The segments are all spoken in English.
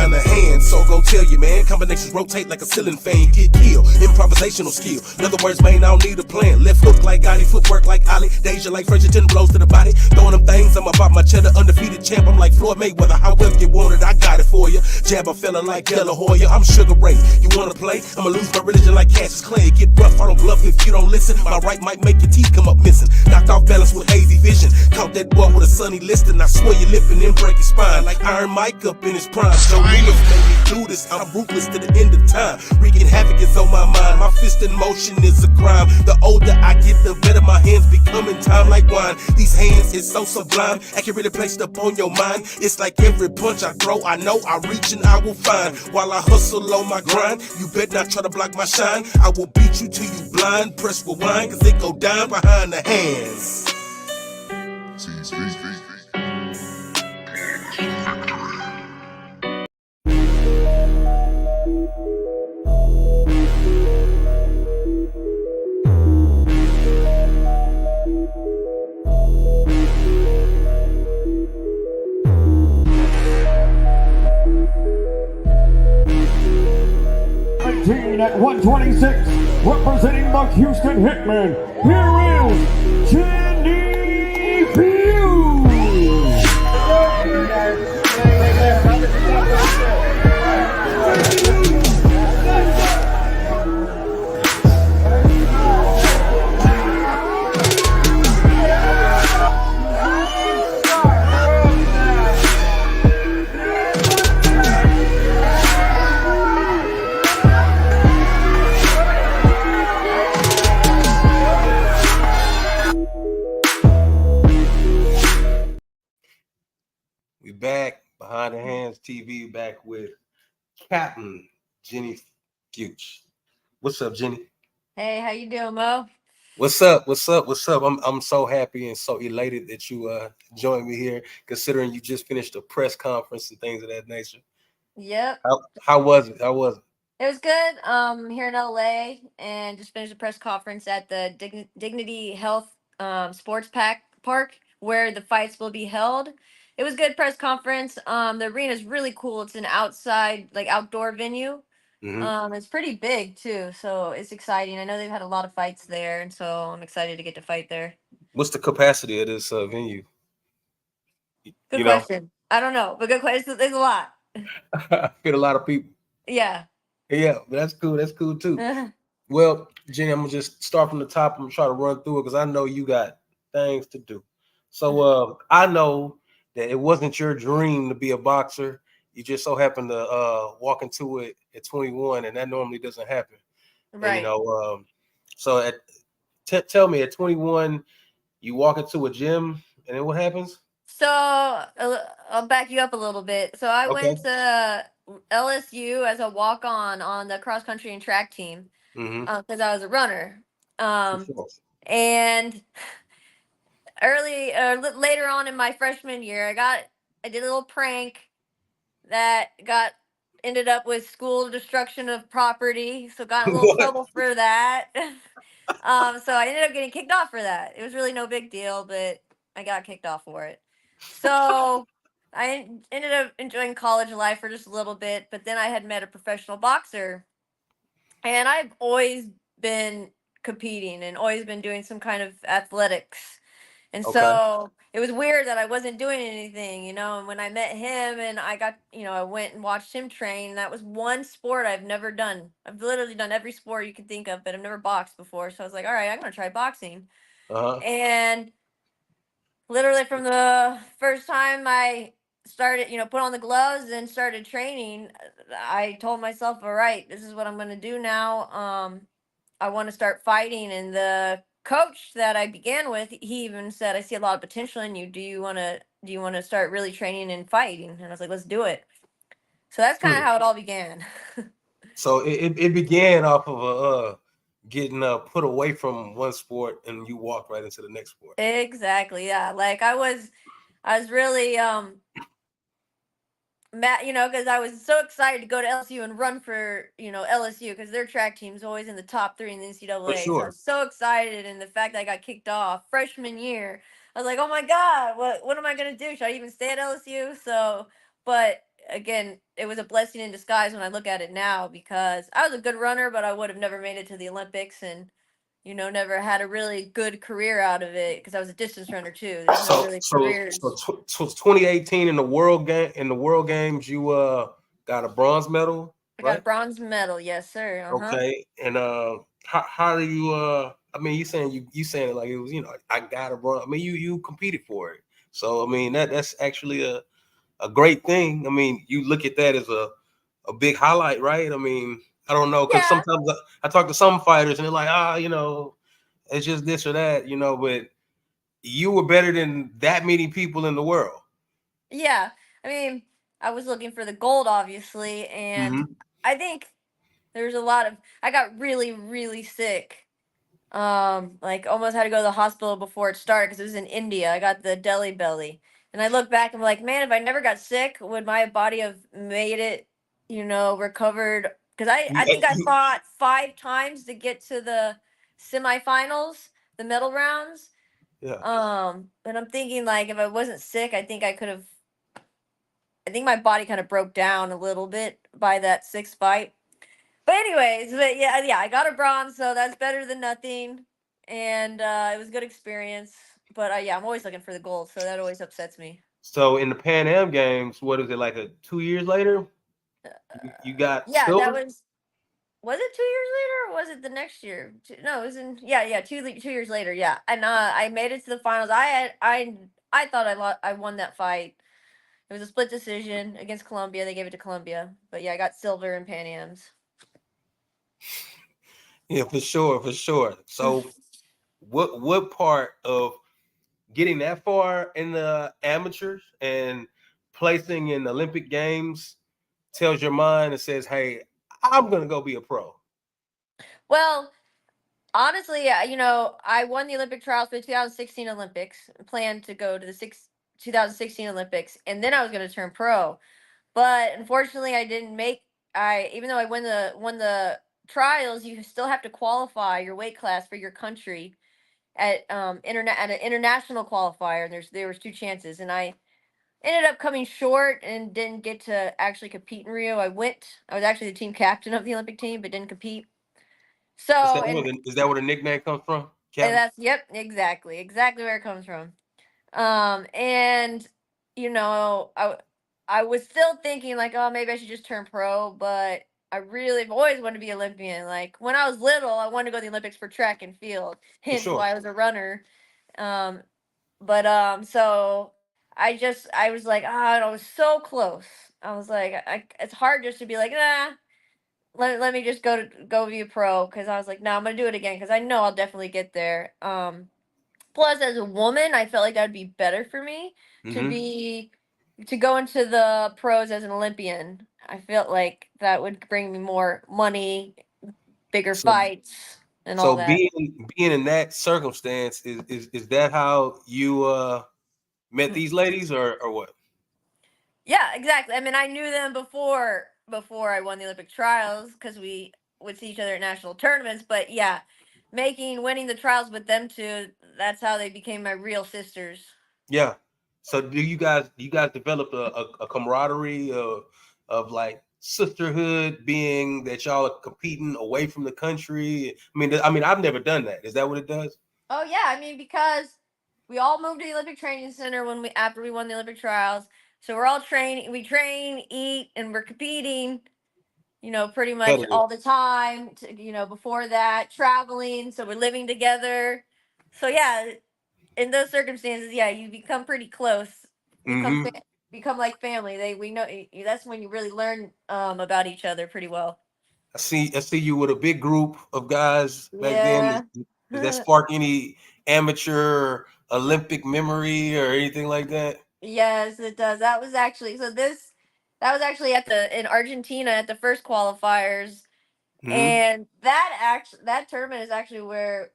behind the hand. So go tell you, man, combinations rotate like a ceiling fan. Get killed, improvisational skill. In other words, man, I don't need a plan. Left hook like Gotti, footwork like Ollie. Deja like French 10 blows to the body. Throwing them things, I'm about my cheddar, undefeated champ. I'm like Floyd Mayweather, however you want it, I got it for you. Jab a fella like De La Hoya, I'm Sugar Ray. You wanna play? I'ma lose my religion like Cassius Clay. Get rough, I don't bluff if you don't listen. My right might make your teeth come up missing. Knocked off balance with hazy vision. Caught that boy with a sunny listing. I swear your lip and then break his spine. Like Iron Mike up in his prime. Joe Lewis made me do this. I'm ruthless to the end of time. Wreaking havoc is on my mind. My fist in motion is a crime. The older I get, the better my hands become in time like wine. These hands is so sublime, accurately placed up on your mind. It's like every punch I throw, I know I reach and I will find. While I hustle on my grind, you better not try to block my shine. I will beat you till you blind. Press rewind, cause it go down behind the hands. At 126, representing the Houston Hitmen, here is Ginny Fuchs. We back, Behind the Hands TV, back with Captain Ginny Fuchs. What's up, Ginny? Hey, how you doing, Mo? What's up? I'm so happy and so elated that you joined me here, considering you just finished a press conference and things of that nature. Yep. How was it? It was good. Here in LA, and just finished a press conference at the Dignity Health Sports Park where the fights will be held. It was a good press conference. The arena is really cool. It's an outside, like outdoor venue. It's pretty big too, so it's exciting. I know they've had a lot of fights there, and so I'm excited to get to fight there. What's the capacity of this venue? Good question. I don't know, but good question. There's a lot. Fit a lot of people. Yeah. Yeah, but that's cool. That's cool too. Well, Jenny, I'm gonna just start from the top. I'm gonna try to run through it because I know you got things to do. So I know that it wasn't your dream to be a boxer. You just so happened to walk into it at 21, and that normally doesn't happen. Right. And, so tell me, at 21, you walk into a gym, and then what happens? So I'll back you up a little bit. So I went to LSU as a walk-on the cross country and track team because I was a runner. And later on in my freshman year, I did a little prank that ended up with school destruction of property. So got in a little trouble for that. So I ended up getting kicked off for that. It was really no big deal, but I got kicked off for it. So I ended up enjoying college life for just a little bit, but then I had met a professional boxer, and I've always been competing and always been doing some kind of athletics. And so it was weird that I wasn't doing anything, and when I met him and I went and watched him train, that was one sport I've never done. I've literally done every sport you can think of, but I've never boxed before. So I was like, all right, I'm going to try boxing. And literally from the first time I started, put on the gloves and started training, I told myself, all right, this is what I'm going to do now. I want to start fighting. And the coach that I began with, he even said, I see a lot of potential in you. Do you want to start really training and fighting? And I was like, let's do it. So that's kind of how it all began. So it began off of getting put away from one sport, and you walk right into the next sport. Exactly. Yeah. Like I was really because I was so excited to go to LSU and run for LSU because their track team's always in the top 3 in the NCAA. For sure. So I was so excited, and the fact that I got kicked off freshman year, I was like, oh my God, what am I gonna do? Should I even stay at LSU? So, but again, it was a blessing in disguise when I look at it now, because I was a good runner, but I would have never made it to the Olympics, and never had a really good career out of it because I was a distance runner too. There's no So really so so careers. so 2018 in the world games, you got a bronze medal, I got a right? bronze medal, yes sir. Uh huh. Okay, and how do you I mean, you saying it like it was, I got a bronze. I mean, you competed for it, so I mean that's actually a great thing. I mean, you look at that as a big highlight, right? I mean, I don't know, because Yeah, sometimes I talk to some fighters and they're like, it's just this or that, but you were better than that many people in the world. yeah. I mean, I was looking for the gold, obviously, and Hmm. I think there's a lot of. I got really, really sick. Like almost had to go to the hospital before it started because it was in India. I got the Delhi belly, and I look back and I'm like, man, if I never got sick, would my body have made it? Recovered? Because I think I fought 5 times to get to the semifinals, the medal rounds. Yeah. And I'm thinking like if I wasn't sick, I think I could have. I think my body kind of broke down a little bit by that sixth fight. But anyways, but yeah, I got a bronze, so that's better than nothing, and it was a good experience. But yeah, I'm always looking for the gold, so that always upsets me. So in the Pan Am Games, what is it, like 2 years later? You got Yeah, that silver. was it 2 years later, or was it the next year? No, it was in yeah 2 years later. Yeah, and I made it to the finals. I thought I won that fight. It was a split decision against Colombia. They gave it to Colombia, but yeah, I got silver in Pan Am's. Yeah, for sure, for sure. So what part of getting that far in the amateurs and placing in the Olympic Games tells your mind and says, "Hey, I'm gonna go be a pro." Well, honestly, I won the Olympic trials for the 2016 Olympics, planned to go to the 2016 Olympics, and then I was going to turn pro. But unfortunately, I didn't make. I Even though I won the trials, you still have to qualify your weight class for your country at an international qualifier. And there was two chances, and I ended up coming short and didn't get to actually compete in Rio. I was actually the team captain of the Olympic team, but didn't compete. Is So, that where the nickname comes from, and Captain? that's, yep, exactly where it comes from. And I was still thinking like, oh, maybe I should just turn pro, but I really have always wanted to be Olympian. Like when I was little, I wanted to go to the Olympics for track and field, For hence sure. why I was a runner. Um, but so I was like, ah, I was so close. I was like, it's hard just to be like, nah. Let me just go be a pro, because I was like, no, I'm gonna do it again because I know I'll definitely get there. Plus, as a woman, I felt like that would be better for me to Hmm. be to go into the pros as an Olympian. I felt like that would bring me more money, bigger So, fights, and all so that. being in that circumstance, is that how you met Mm. these ladies, or what? Yeah, exactly. I mean, I knew them before I won the Olympic trials because we would see each other at national tournaments. But yeah, making winning the trials with them two, that's how they became my real sisters. Yeah. So do you guys develop a camaraderie of like sisterhood, being that y'all are competing away from the country? I mean, I've never done that. Is that what it does? Oh yeah, I mean because we all moved to the Olympic Training Center after we won the Olympic trials. So we're all training, we train, eat, and we're competing, pretty much Competitive. all the time. Before that, traveling, so we're living together. So yeah, in those circumstances, yeah, you become pretty close. Become Hmm. fa- become like family. We know that's when you really learn about each other pretty well. I see you with a big group of guys back then. Yeah. Does that spark any amateur Olympic memory or anything like that? Yes, it does. That was actually at the in Argentina at the first qualifiers, Hmm. and that tournament is actually where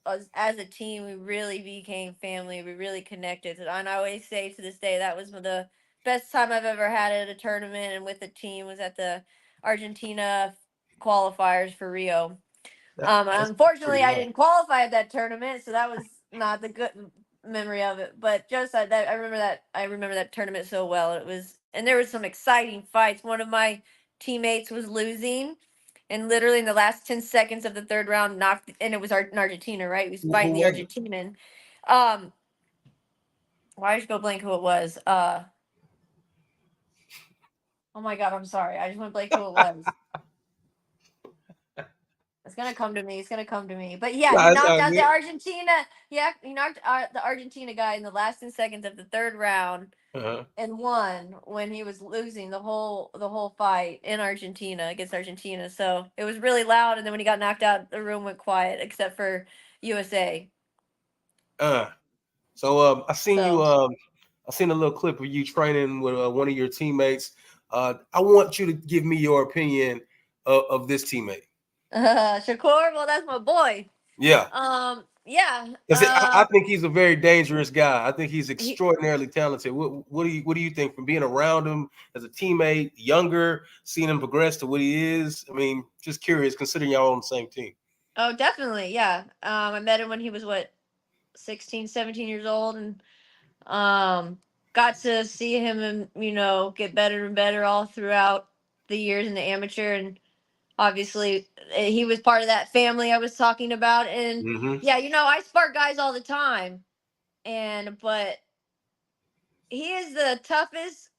us as a team we really became family. We really connected, and I always say to this day that was the best time I've ever had at a tournament and with the team was at the Argentina qualifiers for Rio. That's pretty Unfortunately, I nice. didn't qualify at that tournament, so that was not the good. memory of it. But just that I remember that tournament so well. It was, and there was some exciting fights. One of my teammates was losing, and literally in the last 10 seconds of the third round, knocked, and it was in Argentina, right? He was Who fighting the was it? Argentinian. Um, why did you go blank who it was? Oh my god, I'm sorry. I just went blank who it was. It's gonna come to me. It's gonna come to me. But yeah, he Nah, it's knocked all out the good. Argentina. Yeah, he knocked the Argentina guy in the last 10 seconds of the third round Uh-huh. and won when he was losing the whole fight in Argentina against Argentina. So it was really loud. And then when he got knocked out, the room went quiet except for USA. Uh. So I seen you. So I seen a little clip of you training with one of your teammates. I want you to give me your opinion of this teammate. Shakur, well, that's my boy. Yeah. Yeah. Because I think he's a very dangerous guy. I think he's He, extraordinarily talented. What do you think from being around him as a teammate, younger, seeing him progress to what he is? I mean, just curious, considering y'all on the same team. oh, definitely. Yeah. I met him when he was what, 16, 17 years old, and got to see him and get better and better all throughout the years in the amateur, and obviously he was part of that family I was talking about. And Mm-hmm. yeah, I spar guys all the time, but he is the toughest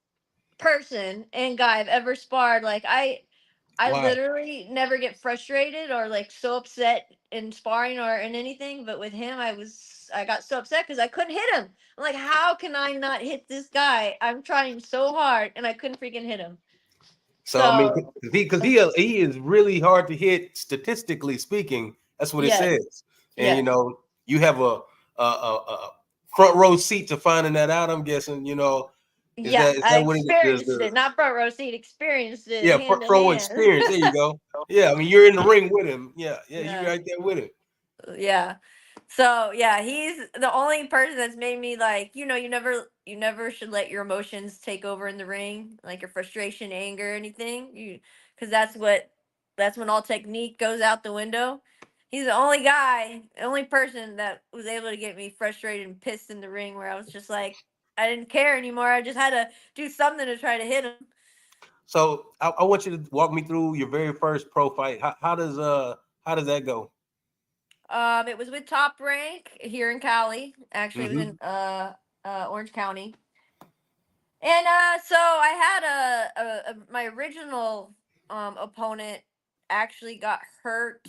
person and guy I've ever sparred. Like I Why? literally never get frustrated or like so upset in sparring or in anything. But with him, I got so upset because I couldn't hit him. I'm like, how can I not hit this guy? I'm trying so hard and I couldn't freaking hit him. So I mean, So he is really hard to hit statistically speaking. That's what it yes, says. And yes, you have a front row seat to finding that out. I'm guessing. Is yeah. that I what it does? experienced it, not front row seat. Experienced it Yeah, hand to pro hand. experience. There you go. Yeah, I mean, you're in the ring with him. Yeah, yeah, you're Yeah. right there with him. Yeah. So yeah, he's the only person that's made me like, you never should let your emotions take over in the ring, like your frustration, anger, anything. Because that's when all technique goes out the window. He's the only guy, the only person that was able to get me frustrated and pissed in the ring where I was just like, I didn't care anymore. I just had to do something to try to hit him. So I want you to walk me through your very first pro fight. How does that go? It was with Top Rank here in Cali. Actually, it was Mm-hmm. in Orange County. And so I had my original opponent actually got hurt.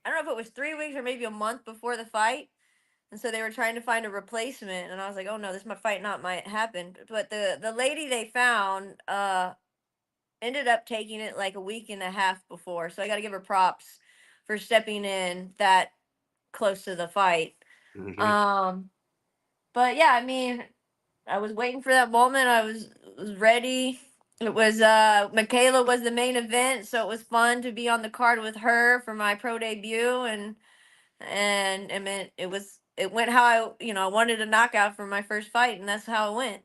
I don't know if it was 3 weeks or maybe a month before the fight, and so they were trying to find a replacement. And I was like, oh no, this might not might happen. But the lady they found ended up taking it like a week and a half before. So I got to give her props for stepping in that close to the fight. Mm-hmm. Um, but yeah, I mean, I was waiting for that moment. I was ready. It was Michaela was the main event, so it was fun to be on the card with her for my pro debut, and I mean it went how I wanted a knockout for my first fight, and that's how it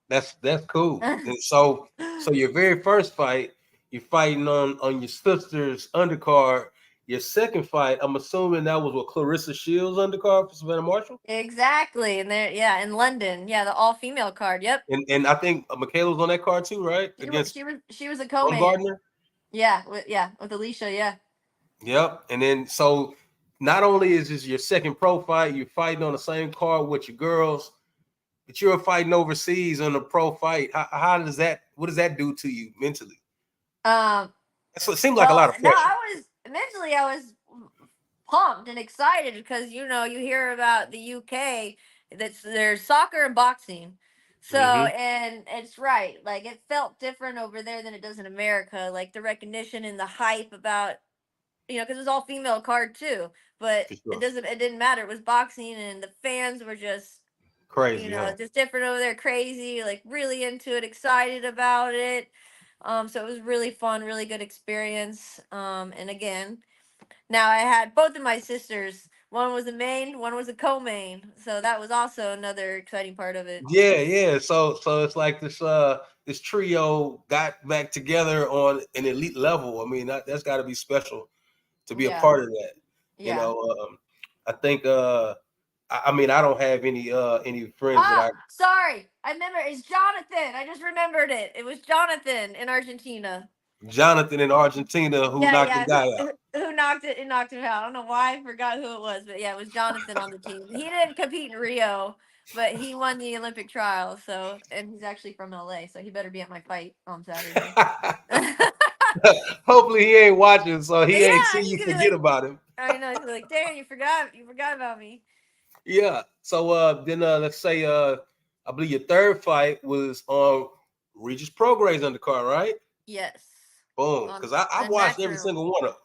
That's cool. went. And so your very first fight, you're fighting on your sister's undercard. Your second fight, I'm assuming that was with Clarissa Shields undercard for Savannah Marshall. Exactly, and there, yeah, in London, yeah, the all female card. Yep, And I think Michaela was on that card too, right? Against she was a Baumgartner. co-main. Yeah, with Alicia. Yeah. Yep. And then so not only is this your second pro fight, you're fighting on the same card with your girls, but you're fighting overseas on a pro fight. How does that? What does that do to you mentally? Um, So it seems like a Well, lot of no, pressure. I was pumped and excited because you hear about the UK, that's there's soccer and boxing. So, Mm-hmm. and it's right, like it felt different over there than it does in America, like the recognition and the hype about, because it was all female card too, but For sure. it didn't matter. It was boxing and the fans were just Crazy, huh? just different over there, crazy, like really into it, excited about it. So it was really fun, really good experience. And again, now I had both of my sisters. One was a main, one was a co-main. So that was also another exciting part of it. Yeah, yeah. So it's like this trio got back together on an elite level. I mean, that's got to be special to be a Yeah, part of that. You yeah, know, I think I mean, I don't have any friends that I. Sorry. I remember. It's Jonathan. I just remembered it. It was Jonathan in Argentina. Jonathan in Argentina who Yeah, knocked the yeah. guy out. Who knocked it and knocked him out? I don't know why I forgot who it was, but yeah, it was Jonathan on the team. He didn't compete in Rio, but he won the Olympic trials. So, and he's actually from LA, so he better be at my fight on Saturday. Hopefully he ain't watching, so he ain't Yeah, see he's you gonna be forget like, about him. I know. He's gonna be like, "Dang, you forgot about me." Yeah. So then let's say I believe your third fight was on Regis Prograis undercard, right? Yes, Boom. on Because I the watched every matchroom. single one of them.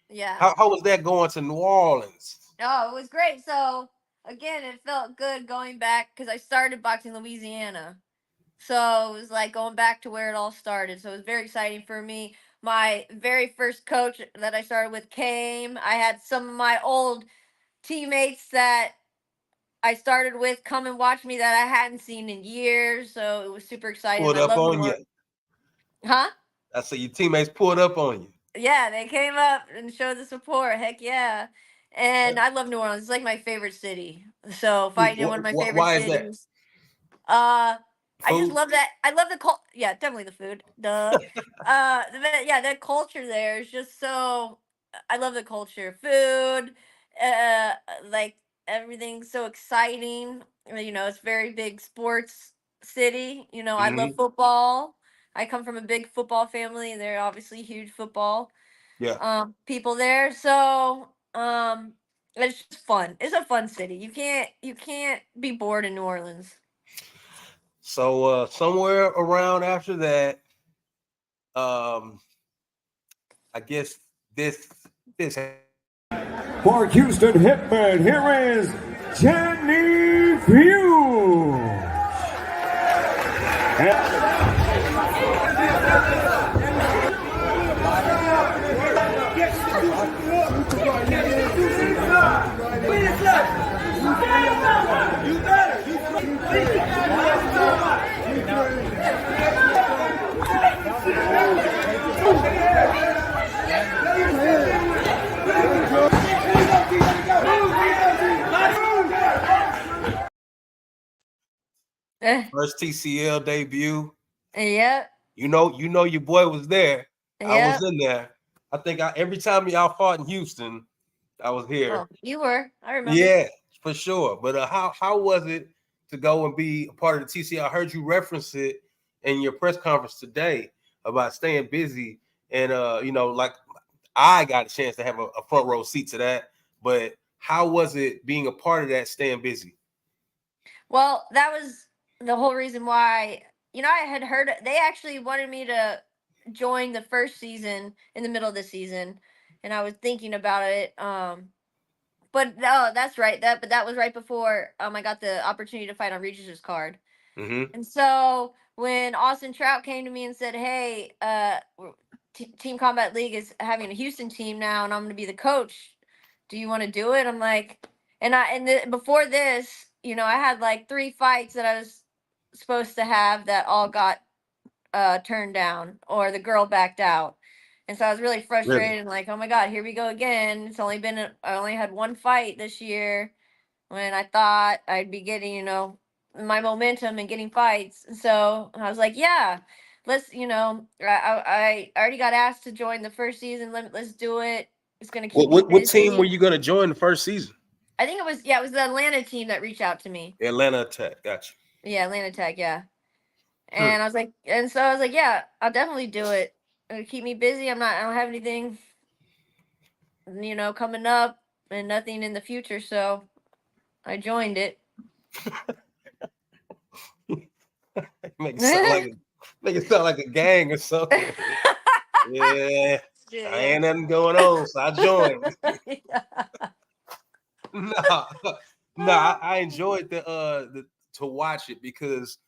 Yeah. How was that going to New Orleans? Oh, it was great. So again, it felt good going back because I started boxing in Louisiana. So it was like going back to where it all started. So it was very exciting for me. My very first coach that I started with came. I had some of my old teammates that I started with come and watch me that I hadn't seen in years. So it was super exciting. Pulled I up love New on you. Orleans. Huh? I said your teammates pulled up on you. Yeah, they came up and showed the support. Heck yeah. And I love New Orleans. It's like my favorite city. So fighting in one of my favorite Why is that? cities. Uh, I just Food? love that. I love the yeah, definitely the food. Duh. Yeah, that culture there is just so. I love the culture, food, uh, like everything's so exciting. It's very big sports city. I love Mm-hmm. football. I come from a big football family, and they're obviously huge football Yeah. people there. So it's just fun. It's a fun city. You can't be bored in New Orleans. So somewhere around after that, um, I guess this For Houston Hitman, here is Ginny Fuchs. first TCL debut. Yep. You know your boy was there. I was Yep. in there. I think every time y'all fought in Houston, I was here. Oh, you were. I remember. Yeah, for sure. But how was it to go and be a part of the TCL? I heard you reference it in your press conference today about staying busy, and like I got a chance to have a front row seat to that. But how was it being a part of that, staying busy? Well, that was the whole reason why. I had heard they actually wanted me to join the first season in the middle of the season, and I was thinking about it. But no, that's right. That was right before I got the opportunity to fight on Regis's card. Mm-hmm. And so when Austin Trout came to me and said, "Hey, Team Combat League is having a Houston team now, and I'm going to be the coach. Do you want to do it?" I'm like, before this, I had like 3 fights that I was supposed to have that all got turned down, or the girl backed out. And so I was really Really? frustrated and like, oh my God, here we go again. I only had 1 fight this year when I thought I'd be getting, my momentum and getting fights. So I was like, yeah, let's, I already got asked to join the first season. Let's do it. It's going to keep me What team were busy. you going to join the first season? I think it was the Atlanta team that reached out to me. Atlanta Tech. Gotcha. Yeah, Atlanta Tech. Yeah. Hmm. So I was like, yeah, I'll definitely do it. It'll keep me busy. I don't have anything, coming up and nothing in the future. So I joined it. Make it sound like a gang or something. Yeah, I Yeah. ain't nothing going on, so I joined. no, no, I enjoyed the to watch it because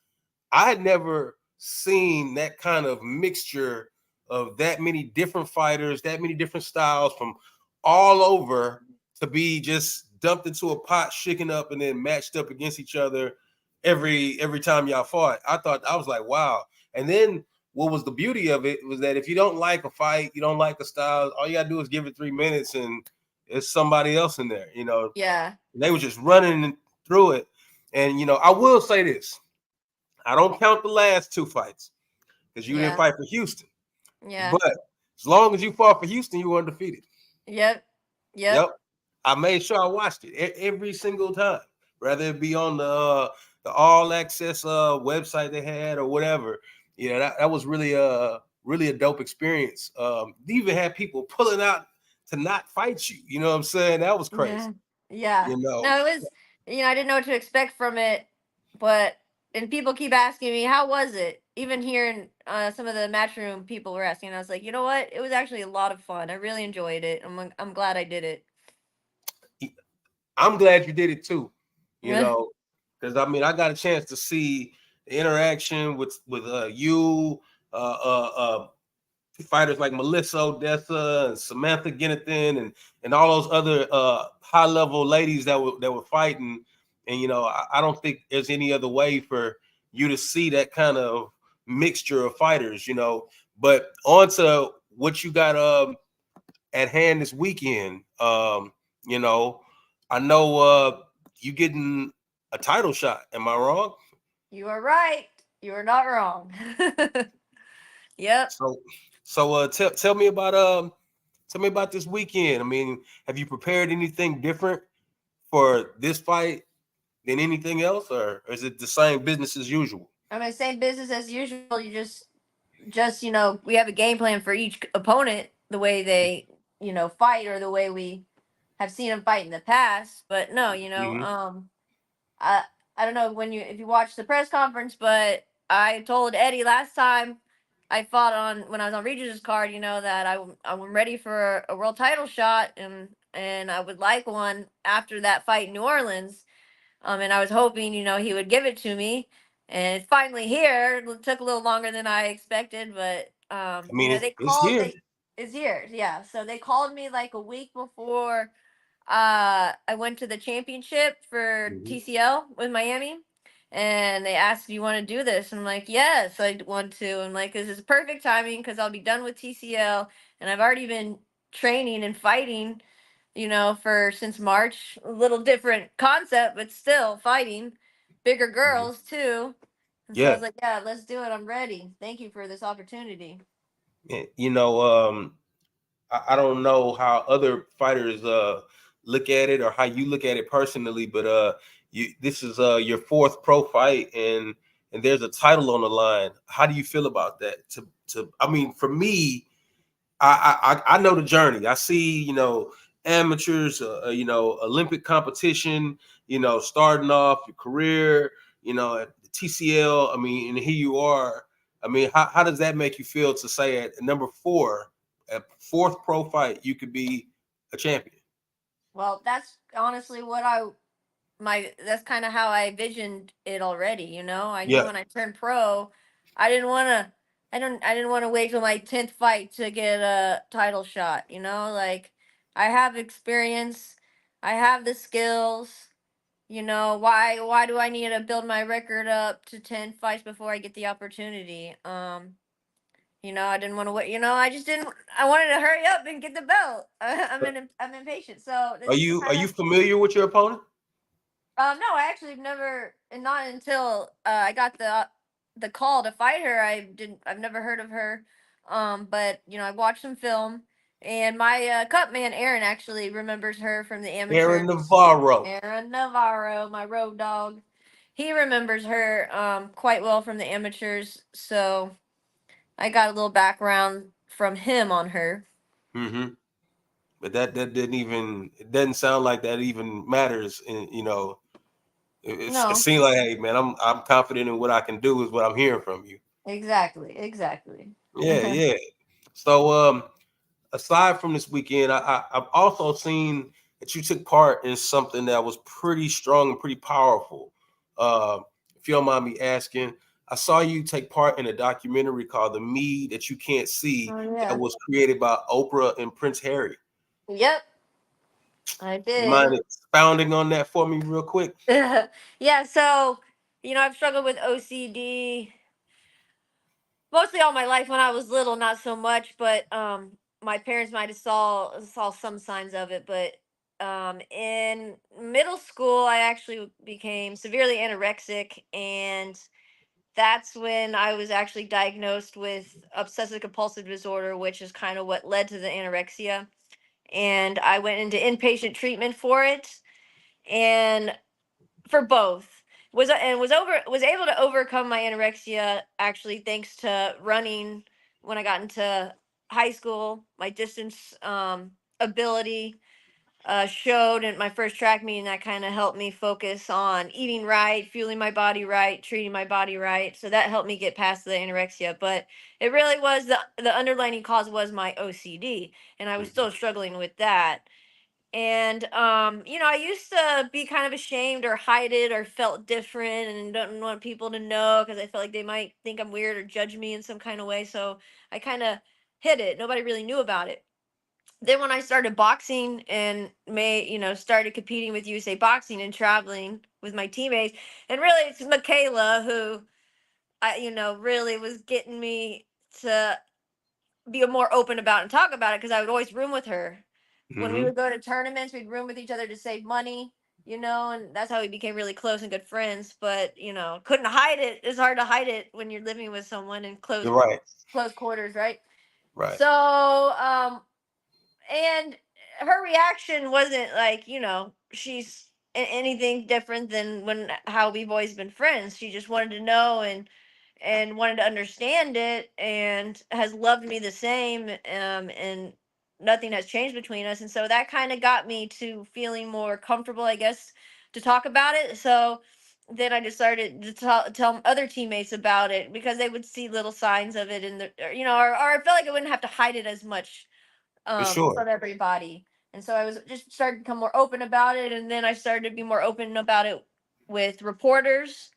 I had never seen that kind of mixture of that many different fighters, that many different styles from all over to be just dumped into a pot, shaken up, and then matched up against each other every time y'all fought. I was like, wow. And then what was the beauty of it was that if you don't like a fight, you don't like a style, all you gotta do is give it 3 minutes and it's somebody else in there, Yeah. They were just running through it. And I will say this: I don't count the last two fights because you didn't Yeah. fight for Houston. Yeah. But as long as you fought for Houston, you were undefeated. Yep. Yep. Yep. I made sure I watched it every single time, whether it be on the all access website they had or whatever. Yeah, that was really a dope experience. They even had people pulling out to not fight you. You know what I'm saying? That was crazy. Yeah. Yeah. You know. No, it was, I didn't know what to expect from it, but, and people keep asking me, how was it? Even here in some of the matchroom people were asking, and I was like, you know what? It was actually a lot of fun. I really enjoyed it. I'm glad I did it. I'm glad you did it too. You Yeah. know, because I mean, I got a chance to see the interaction with you, uh, uh, uh, fighters like Melissa Odessa and Samantha Ginnathan and all those other high level ladies that were fighting. And I don't think there's any other way for you to see that kind of mixture of fighters. But on to what you got at hand this weekend. You know, I know you getting a title shot. Am I wrong? You are right. You are not wrong. Yep. So tell me about this weekend. I mean, have you prepared anything different for this fight than anything else, or is it the same business as usual? I mean, same business as usual. You just we have a game plan for each opponent, the way they fight, or the way we have seen them fight in the past. But no, Mm-hmm. I don't know if you watched the press conference, but I told Eddie last time I fought on when I was on Regis' card, that I'm ready for a world title shot, and I would like one after that fight in New Orleans. And I was hoping, he would give it to me. And it's finally here. It took a little longer than I expected, but I mean, they it's called here. they it's here. Yeah. So they called me like a week before I went to the championship for Mm-hmm. TCL with Miami. And they asked, "Do you want to do this?" And I'm like, "Yes, I want to." I'm like, "This is perfect timing because I'll be done with TCL, and I've already been training and fighting, for since March. A little different concept, but still fighting bigger Mm-hmm. girls too." And so I Yeah. was like, "Yeah, let's do it. I'm ready. Thank you for this opportunity." Yeah. I don't know how other fighters look at it or how you look at it personally, but this is your fourth pro fight and there's a title on the line. How do you feel about that? I mean, for me, I know the journey. I see, amateurs, Olympic competition, starting off your career, at the TCL. I mean, and here you are. I mean, how does that make you feel to say at number four, at fourth pro fight, you could be a champion? Well, that's honestly what I my that's kind of how I visioned it already. I knew Yeah. when I turned pro, I didn't want to. I didn't want to wait till my 10th fight to get a title shot. Like I have experience, I have the skills. Why do I need to build my record up to 10 fights before I get the opportunity? I didn't want to wait. I just didn't. I wanted to hurry up and get the belt. I'm impatient. So Are this is you are kind of you familiar with your opponent? no, I actually have never, and not until I got the call to fight her. I've never heard of her. But I watched some film, and my cut man Aaron actually remembers her from the Aaron amateurs. Navarro. Aaron Navarro, my road dog, he remembers her quite well from the amateurs. So I got a little background from him on her. Mm-hmm. But that didn't even it doesn't sound like that even matters. And it No, seems like, hey man, I'm confident in what I can do is what I'm hearing from you. exactly. Yeah, yeah. So aside from this weekend, I've also seen that you took part in something that was pretty strong and pretty powerful. Uh, if you don't mind me asking, I saw you take part in a documentary called "The Me That You Can't See" Oh that yeah. was created by Oprah and Prince Harry. Yep, I You mind did. expounding on that for me real quick? Yeah, so I've struggled with OCD mostly all my life. When I was little, not so much, but my parents might have saw some signs of it, but In middle school, I actually became severely anorexic, and that's when I was actually diagnosed with obsessive compulsive disorder, which is kind of what led to the anorexia. And I went into inpatient treatment for it, and for both was able to overcome my anorexia actually thanks to running when I got into high school. My distance ability showed in my first track meeting. That kind of helped me focus on eating right, fueling my body right, treating my body right. So that helped me get past the anorexia. But it really was the underlying cause was my OCD, and I was Mhm. still struggling with that. And I used to be kind of ashamed or hide it or felt different and don't want people to know because I felt like they might think I'm weird or judge me in some kind of way. So I kind of hid it. Nobody really knew about it. Then when I started boxing and started competing with USA Boxing and traveling with my teammates, and really it's Michaela who really was getting me to be more open about and talk about it because I would always room with her. When we Mhm. would go to tournaments, we'd room with each other to save money, and that's how we became really close and good friends. But couldn't hide it. It's hard to hide it when you're living with someone in You're right. close quarters, right? Right. So, and her reaction wasn't like she's anything different than when how we've always been friends. She just wanted to know and wanted to understand it and has loved me the same, and nothing has changed between us, and so that kind of got me to feeling more comfortable, I guess, to talk about it. So then I just started to tell other teammates about it because they would see little signs of it in the or I felt like I wouldn't have to hide it as much For sure. from everybody. And so I was just started to become more open about it, and then I started to be more open about it with reporters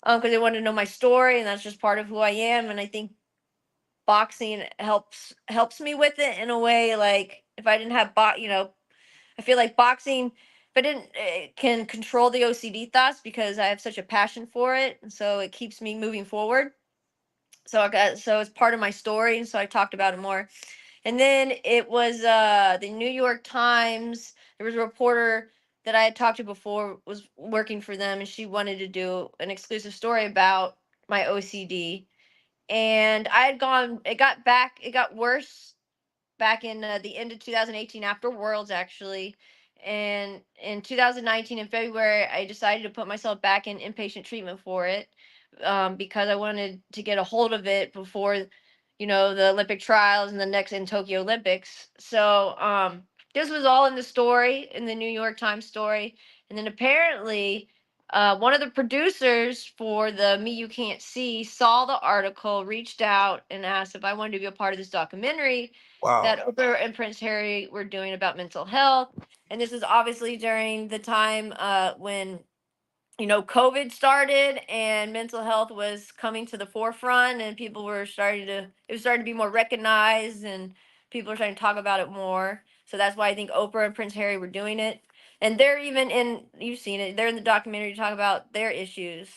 because they wanted to know my story, and that's just part of who I am. And I think boxing helps me with it in a way. Like if I didn't have I feel like boxing, if I didn't, it can control the OCD thoughts because I have such a passion for it, and so it keeps me moving forward. So it's part of my story, and so I talked about it more. And then it was the New York Times. There was a reporter that I had talked to before was working for them, and she wanted to do an exclusive story about my OCD. And I had gone. It got worse back in the end of 2018 after Worlds actually. And in 2019 in February, I decided to put myself back in inpatient treatment for it because I wanted to get a hold of it before, the Olympic trials and the next in Tokyo Olympics. So this was all in the story, in the New York Times story. And then apparently, one of the producers for the Me You Can't See saw the article, reached out, and asked if I wanted to be a part of this documentary Wow. that Oprah and Prince Harry were doing about mental health. And this is obviously during the time when COVID started and mental health was coming to the forefront, and people were it was starting to be more recognized, and people were starting to talk about it more. So that's why I think Oprah and Prince Harry were doing it. And they're even you've seen it, they're in the documentary to talk about their issues.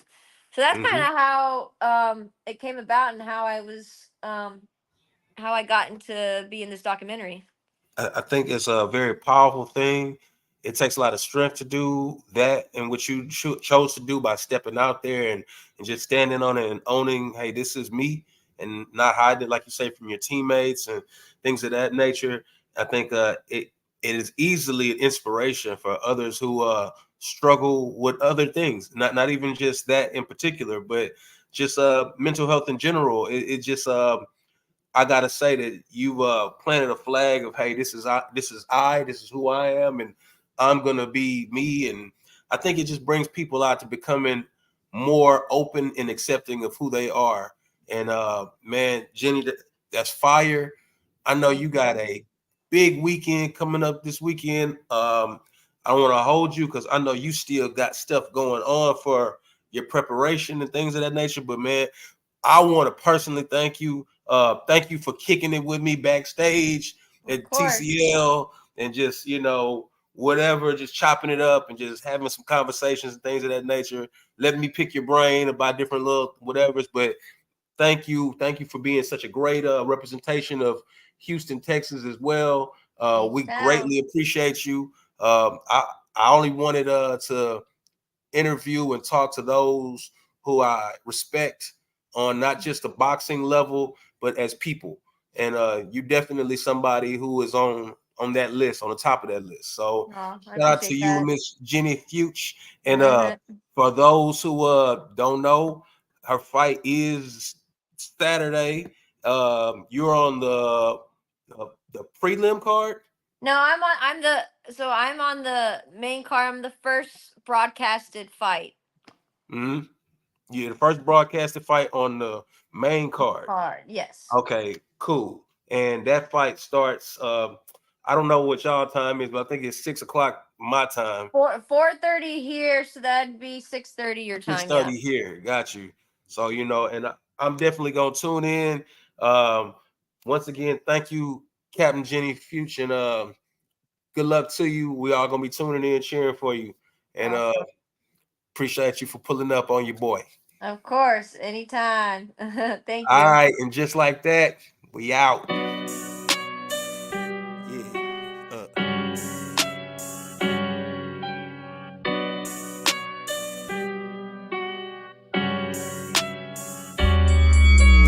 So that's kind Mhm. of how it came about and how I got into be in this documentary. I think it's a very powerful thing. It takes a lot of strength to do that, and what you chose to do by stepping out there and just standing on it and owning, hey, this is me, and not hiding it, like you say, from your teammates and things of that nature. I think it is easily an inspiration for others who struggle with other things, not even just that in particular, but just mental health in general. It just I gotta say that you've planted a flag of, hey, this is who I am, and I'm gonna be me. And I think it just brings people out to becoming more open and accepting of who they are. And man, Jenny, that's fire. I know you Thank got you. a big weekend coming up this weekend. I don't want to hold you because I know you still got stuff going on for your preparation and things of that nature. But man, I want to personally thank you. Thank you for kicking it with me backstage Of at course. TCL and just, whatever, just chopping it up and just having some conversations and things of that nature. Letting me pick your brain about different little whatevers. But thank you. Thank you for being such a great representation of Houston, Texas as well. We Anytime. greatly appreciate you. I only wanted to interview and talk to those who I respect on not just the boxing level, but as people. And you definitely somebody who is on that list, on the top of that list. So Oh, I shout out to appreciate you, that. Miss Ginny Fuchs. And Uh-huh. for those who don't know, her fight is Saturday. You're on the prelim card. No, I'm on the main card. I'm the first broadcasted fight. Mm-hmm. Yeah, the first broadcasted fight on the main card. Yes. Okay, cool. And that fight starts. I don't know what y'all time is, but I think it's 6 o'clock my time. 4:30 here, so that'd be 6:30 your Six time. Yeah. thirty here. Got you. So and I'm definitely gonna tune in. Um, Once again, thank you, Captain Ginny Fuchs, and good luck to you. We all gonna be tuning in, cheering for you, and Awesome. appreciate you for pulling up on your boy. Of course, anytime. Thank All you. right, and just like that, we out. Yeah.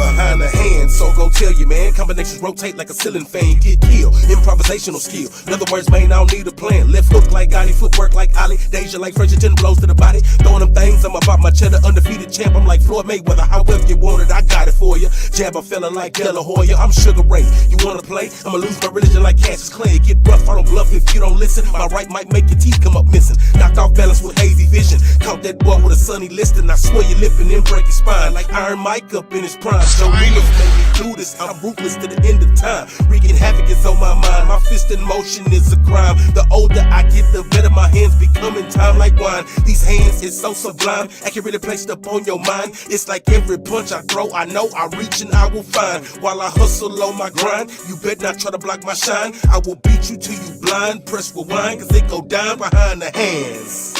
Behind the hand, so go tell you, man. Combinations rotate like a ceiling fan, get killed. Improvisational skill. In other words, man, I don't need a plan. Left hook like Gotti, footwork like Ollie. Deja like Fredericton, blows to the body. Throwing them things, I'm about my cheddar, undefeated champ. I'm like Floyd Mayweather, however you want it, I got it for you. Jab a fella like De La Hoya, I'm Sugar Ray. You wanna play? I'ma lose my religion like Cassius Clay. Get rough, I don't bluff if you don't listen. My right might make your teeth come up missing. Knocked off balance with hazy vision. Caught that boy with a sunny listing. I swear your lip and then break your spine. Like Iron Mike up in his prime. So we must make me do this. I'm ruthless to the end of time. Wreaking havoc is on my mind. My fist in motion is a crime. The older I get, the better my hands become in time like wine. These hands is so sublime, accurately placed up on your mind. It's like every punch I throw, I know I reach and I will find. While I hustle on my grind, you better not try to block my shine. I will beat you till you blind. Press rewind, cause it go down behind the hands.